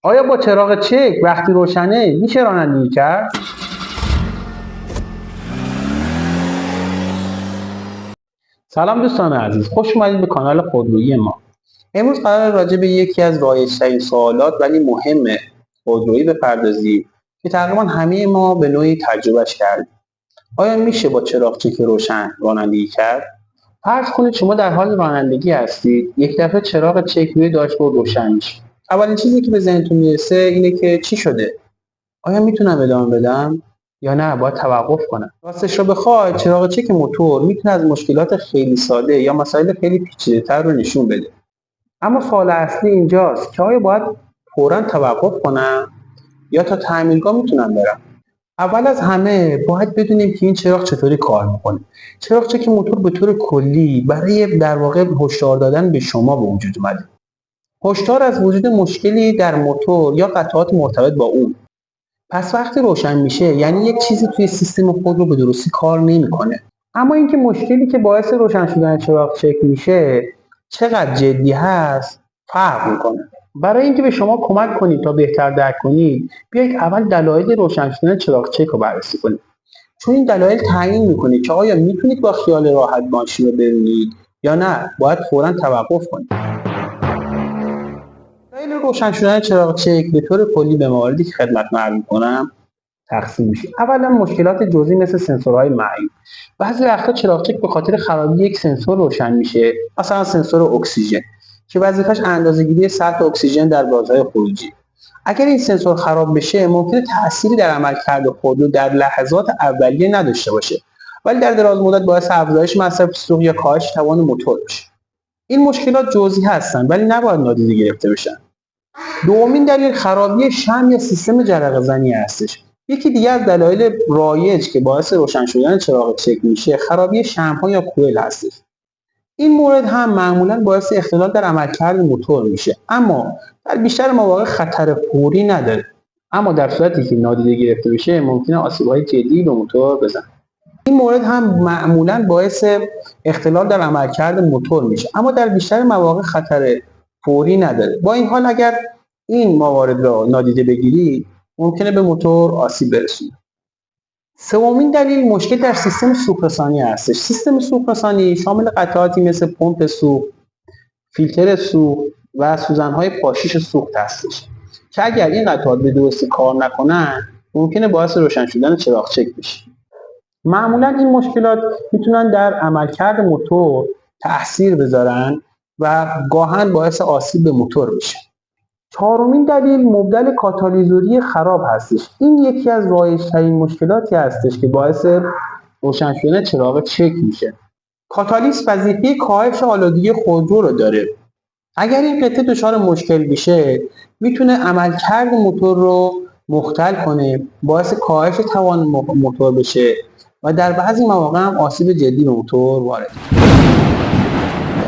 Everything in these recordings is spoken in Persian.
آیا با چراغ چک وقتی روشنه میشه رانندگی کرد؟ سلام دوستان عزیز، خوش اومدید به کانال خودرویی ما. امروز قرار راجع به یکی از رایج‌ترین سوالات ولی مهم خودرویی بپردازیم که تقریبا همه ما به نوعی تجربهش کردیم. آیا میشه با چراغ چک روشن رانندگی کرد؟ فرض کنید شما در حال رانندگی هستید، یک دفعه چراغ چک روی داشبورد روشن میشه. اولین چیزی که به ذهنتون میرسه اینه که چی شده؟ آیا میتونم ادامه بدم یا نه باید توقف کنم؟ راستش رو بخوای چراغ چک موتور میتونه از مشکلات خیلی ساده یا مسائل خیلی پیچیده‌تر رو نشون بده. اما سوال اصلی اینجاست که آیا باید فوراً توقف کنم یا تا تعمیرگاه میتونم برم؟ اول از همه باید بدونیم که این چراغ چطوری کار میکنه. چراغ چک موتور به طور کلی برای در واقع هشدار دادن به شما به وجود اومده. هشدار از وجود مشکلی در موتور یا قطعات مرتبط با اون. پس وقتی روشن میشه یعنی یک چیزی توی سیستم خودرو به درستی کار نمیکنه. اما اینکه مشکلی که باعث روشن شدن چراغ چک میشه چقدر جدی هست فرق میکنه. برای اینکه به شما کمک کنید تا بهتر درک کنید، بیایید اول دلایل روشن شدن چراغ چک رو بررسی کنید. چون این دلایل تعیین میکنه که آیا میتونید با خیال راحت ماشین رو برونید یا نه باید فوراً توقف کنید. دلایل روشن شدن چراغ چک به طور کلی به مواردی که خدمتتون عرض میکنم تقسیم میشه. اولا مشکلات جزئی مثل سنسورهای معیوب. بعضی وقتا چراغ چک به خاطر خرابی یک سنسور روشن میشه، مثلا سنسور اکسیژن که وظیفش اندازه‌گیری سطح اکسیژن در گازهای خروجی. اگر این سنسور خراب بشه ممکنه تأثیری در عملکرد خودرو در لحظات اولیه نداشته باشه، ولی در دراز مدت باعث افزایش مصرف سوخت یا کاهش توان موتور بشه. این مشکلات جزئی هستن ولی نباید نادیده گرفته بشن. دومین دلیل خرابی شمع یا سیستم جرقه زنی هستش. یکی دیگر از دلایل رایج که باعث روشن شدن چراغ چک میشه خرابی شمع‌ها یا کوئل هستش. این مورد هم معمولا باعث اختلال در عملکرد موتور میشه، اما در بیشتر مواقع خطر فوری نداره. اما در صورتی که نادیده گرفته بشه ممکنه آسیب‌های جدی به موتور بزنه. این مورد هم معمولا باعث اختلال در عملکرد موتور میشه، اما در بیشتر مواقع خطر فوری نداره. با این حال اگر این موارد را نادیده بگیری ممکنه به موتور آسیب برسونه. سومین دلیل مشکل در سیستم سوخت‌رسانی هستش. سیستم سوخت‌رسانی شامل قطعاتی مثل پمپ سوخت، فیلتر سوخت و سوزن‌های پاشش سوخت هستش که اگر این قطعات به درستی کار نکنن ممکنه باعث روشن شدن چراغ چک بشه. معمولا این مشکلات میتونن در عملکرد موتور تأثیر بذارن و گاهن باعث آسیب به موتور بشه. چهارمین دلیل مبدل کاتالیزوری خراب هستش. این یکی از رایج‌ترین مشکلاتی هستش که باعث روشن شدن چراغ چک میشه. کاتالیز وظیفه کاهش آلودگی خودرو رو داره. اگر این قطعه دچار مشکل بشه میتونه عملکرد موتور رو مختل کنه، باعث کاهش توان موتور بشه و در بعضی مواقع هم آسیب جدی به موتور وارد.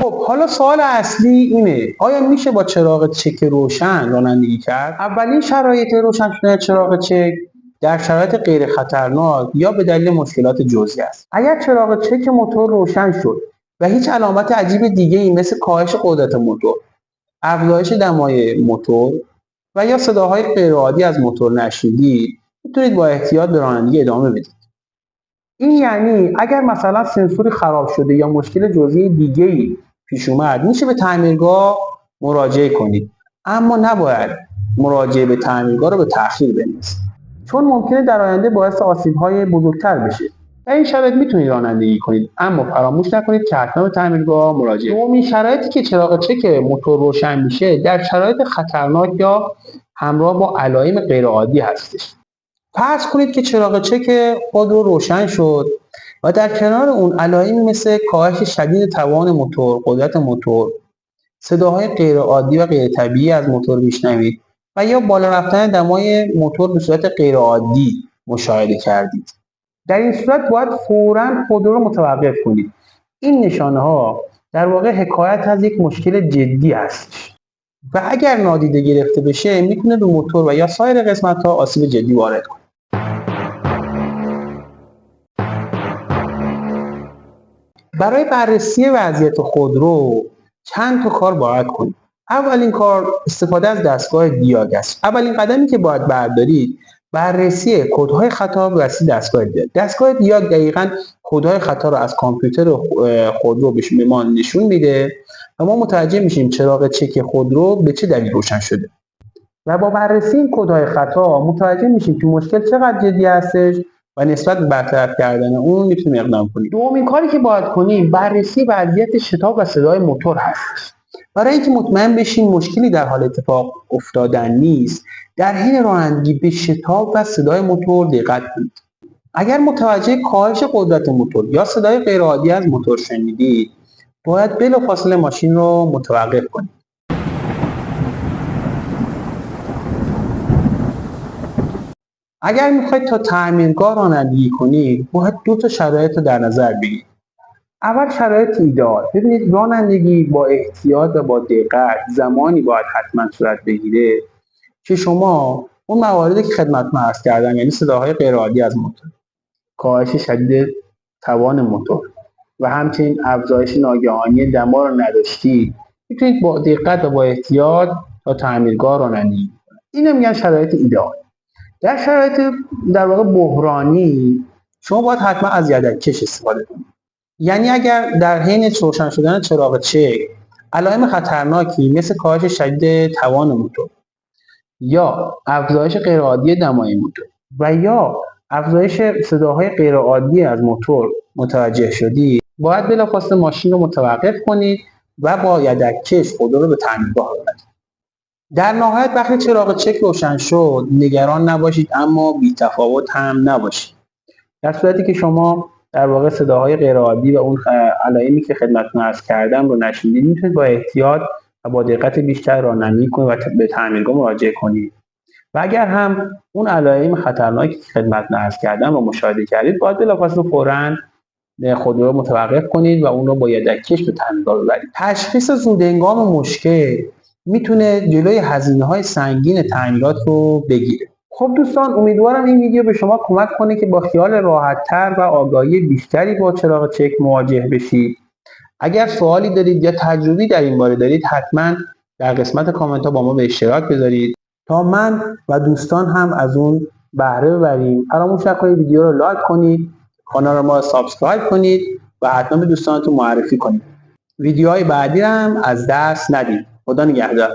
خب حالا سوال اصلی اینه آیا میشه با چراغ چک روشن رانندگی کرد؟ اولین شرایط روشن شدن چراغ چک در شرایط غیر خطرناک یا به دلیل مشکلات جزئی است. اگر چراغ چک موتور روشن شد و هیچ علامت عجیب دیگه‌ای مثل کاهش قدرت موتور، افزایش دمای موتور و یا صداهای غیرعادی از موتور نشنیدید، میتونید با احتیاط به رانندگی ادامه بدید. این یعنی اگر مثلا سنسوری خراب شده یا مشکل جزئی دیگه‌ای پیش اومد میشه به تعمیرگاه مراجعه کنید، اما نباید مراجعه به تعمیرگاه رو به تأخیر بندازید چون ممکنه در آینده باعث آسیب‌های بزرگتر بشه. در این شرایط میتونید رانندگی کنید اما فراموش نکنید که حتما به تعمیرگاه مراجعه کنید. دومین شرایطی که چراغ چک موتور روشن میشه در شرایط خطرناک یا همراه با علائم غیرعادی هستش. فرض کنید که چراغ چک خودرو روشن شد و در کنار اون علائمی مثل کاهش شدید توان موتور، قدرت موتور، صداهای غیرعادی و غیر طبیعی از موتور میشنوید و یا بالا رفتن دمای موتور به صورت غیرعادی مشاهده کردید. در این صورت باید فوراً خودرو رو متوقف کنید. این نشانه ها در واقع حکایت از یک مشکل جدی است و اگر نادیده گرفته بشه میتونه به موتور و یا سایر قسمت ها آسیب جدی وارد کنه. برای بررسی وضعیت خودرو چند تا کار باید کنید. اولین کار استفاده از دستگاه دیاگ است. اولین قدمی که باید بردارید بررسی کدهای خطا و دستگاه دیاگ. دستگاه دیاگ دقیقاً کدهای خطا رو از کامپیوتر خودرو به ما نشون میده و ما متوجه میشیم چراغ چک خودرو به چه دلیل روشن شده. و با بررسی این کدهای خطا متوجه میشیم که مشکل چقدر جدی هستش و نسبت به برطرف کردن اون میتونیم اقدام کنیم. دومین کاری که باید کنیم بررسی وضعیت شتاب و صدای موتور هست. برای اینکه مطمئن بشیم مشکلی در حال اتفاق افتادن نیست، در حین رانندگی به شتاب و صدای موتور دقت کنید. اگر متوجه کاهش قدرت موتور یا صدای غیرعادی از موتور شنیدید، باید بلافاصله ماشین رو متوقف کنید. اگر میخواید تا تعمیرگاه رانندگی کنید، باید 2 شرایط رو در نظر بگیرید. اول شرایط ایدئال. ببینید رانندگی با احتیاط و با دقت زمانی باید حتما صورت بگیره که شما اون مواردی که خدمتتون عرض کردم، یعنی صداهای غیرعادی از موتور، کاهش شدید توان موتور و همچنین افزایش ناگهانی دما رو نداشتید، میتونید با دقت و با احتیاط تا تعمیرگاه رانندگی کنید. اینو میگن شرایط ایدئال. در شرایط در واقع بحرانی شما باید حتما از یدک‌کش استفاده کنید. یعنی اگر در حین روشن شدن چراغ چک علائم خطرناکی مثل کاهش شدید توان موتور یا افزایش غیرعادی دمای موتور و یا افزایش صداهای غیرعادی از موتور متوجه شدید، باید بلافاصله ماشین رو متوقف کنید و با یدک‌کش خودرو رو به تعمیرگاه ببرید. در نهایت وقتی چراغ چک روشن شد نگران نباشید، اما بی‌تفاوت هم نباشید. در صورتی که شما در واقع صداهای غیرعادی و اون علائمی که خدمتتون عرض کردم رو نشنیدید، میتونید با احتیاط و با دقت بیشتر رانندگی کنید و به تعمیرگاه مراجعه کنید. و اگر هم اون علائم خطرناکی که خدمتتون عرض کردم رو مشاهده کردید، باید بلافاصله فوراً خودرو رو متوقف کنید و اون رو با یدک‌کش به تعمیرگاه ببرید. تشخیص زودهنگام مشکل میتونه جلوی هزینه‌های سنگین تعمیرات رو بگیره. خب دوستان، امیدوارم این ویدیو به شما کمک کنه که با خیال راحت‌تر و آگاهی بیشتری با چراغ چک مواجه بشید. اگر سوالی دارید یا تجربی در این باره دارید، حتما در قسمت کامنت ها با ما به اشتراک بذارید تا من و دوستان هم از اون بهره ببریم. فراموش نکنید ویدیو رو لایک کنید، کانال ما رو سابسکرایب کنید و حتما به دوستانتون معرفی کنید. ویدیوهای بعدی هم از دست ندید. خدا نگهدار.